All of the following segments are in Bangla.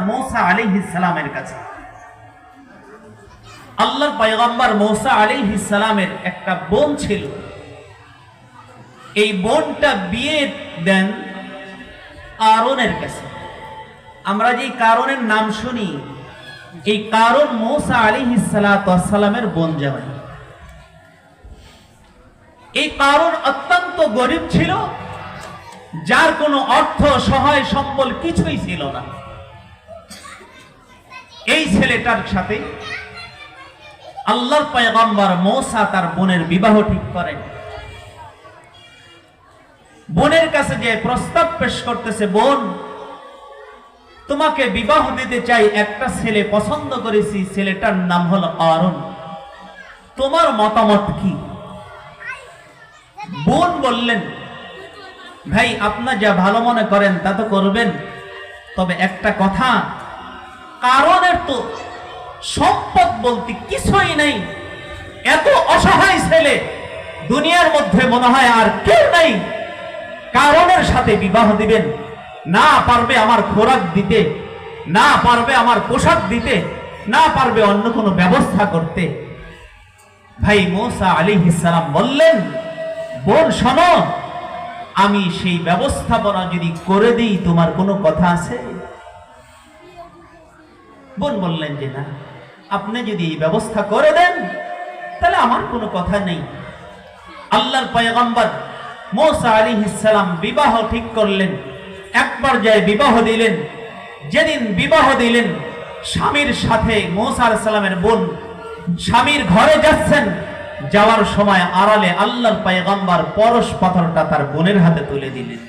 मूसा আলাইহিস সালামের কাছে। আল্লাহর পয়গম্বর मूसा আলাইহিস সালামের একটা বোন ছিল। এই বোনটা বিয়ে দেন কারুনের কাছে। আমরা যে কারুনের নাম শুনি, এই কারুন मूसा আলাইহিস সালামের বোন জামাই। এই কারুন অত্যন্ত গরিব ছিল, যার কোনো অর্থ সহায় সম্বল কিছুই ছিল না। এই ছেলেটার সাথে আল্লাহর পয়গম্বর मूसा তার বোনের বিবাহ ঠিক করেন। বোনের কাছে যে প্রস্তাব পেশ করতেছে, বোন তোমাকে বিবাহ দিতে চাই, একটা ছেলে পছন্দ করেছি, ছেলেটার নাম হলো কারুন, তোমার মতামত কি? বোন বললেন, ভাই আপনার যা ভালো মনে করেন তা তো করবেন, তবে একটা কথা, কারণের তো সম্পদ বলতে কিছুই নেই, এত অসহায় ছেলে দুনিয়ার মধ্যে মনে হয় আর কেউ নাই, কারণের সাথে বিবাহ দিবেন? না পারবে আমার খোরাক দিতে, না পারবে আমার পোশাক দিতে, না পারবে অন্য কোনো ব্যবস্থা করতে। ভাই मूसा আলাইহিস সালাম বললেন, বোন শোনো, আমি সেই ব্যবস্থাপনা যদি করে দিই তোমার কোনো কথা আছে? বোন বললেন যে না, আপনি যদি এই ব্যবস্থা করে দেন তাহলে আমার কোনো কথা নেই। আল্লাহর পয়গম্বর मूसा আলাইহিস সালাম বিবাহ ঠিক করলেন। একবার যায় বিবাহ দিলেন। যেদিন বিবাহ দিলেন, স্বামীর সাথে मूसा আলাইহিস সালামের বোন স্বামীর ঘরে যাচ্ছেন, যাওয়ার সময় আড়ালে আল্লাহর পয়গম্বর পরশ পাথরটা তার বোনের হাতে তুলে দিলেন।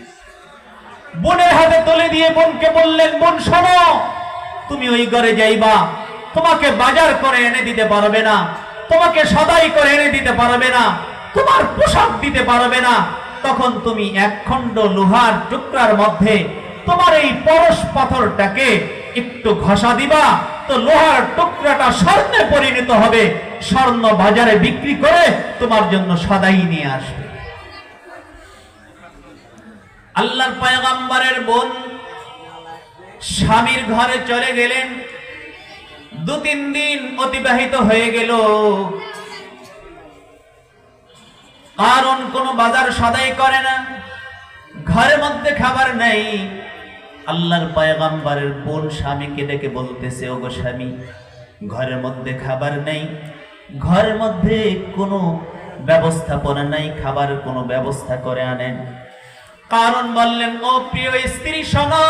বোনের হাতে তুলে দিয়ে বোনকে বললেন, বোন শোনো, তুমি ওই ঘরে যাইবা, তোমাকে বাজার করে এনে দিতে পারবে না, তোমাকে সদাই করে এনে দিতে পারবে না, তোমার পোশাক দিতে পারবে না, তখন তুমি এক খণ্ড লোহার টুকরার মধ্যে তোমার এই পরশ পাথরটাকে একটু ঘষা দিবা, তো লোহার টুকরাটা স্বর্ণে পরিণত হবে, স্বর্ণ বাজারে বিক্রি করে তোমার জন্য সদাই নিয়ে আসবে। আল্লাহর পয়গম্বরের বোন স্বামীর ঘরে চলে গেলেন। 2-3 দিন অতিবাহিত হয়ে গেল, কারণ কোনো বাজার সদাই করে না, ঘরের মধ্যে খাবার নেই। আল্লাহর পয়গম্বরের বোন স্বামীকে ডেকে বলতেছে, ওগো স্বামী, ঘরের মধ্যে খাবার নেই, ঘরের মধ্যে কোনো ব্যবস্থাপনা নাই, খাবারের কোনো ব্যবস্থা করে আনেন। কারণ বললেন, ও প্রিয় স্ত্রী শোনো,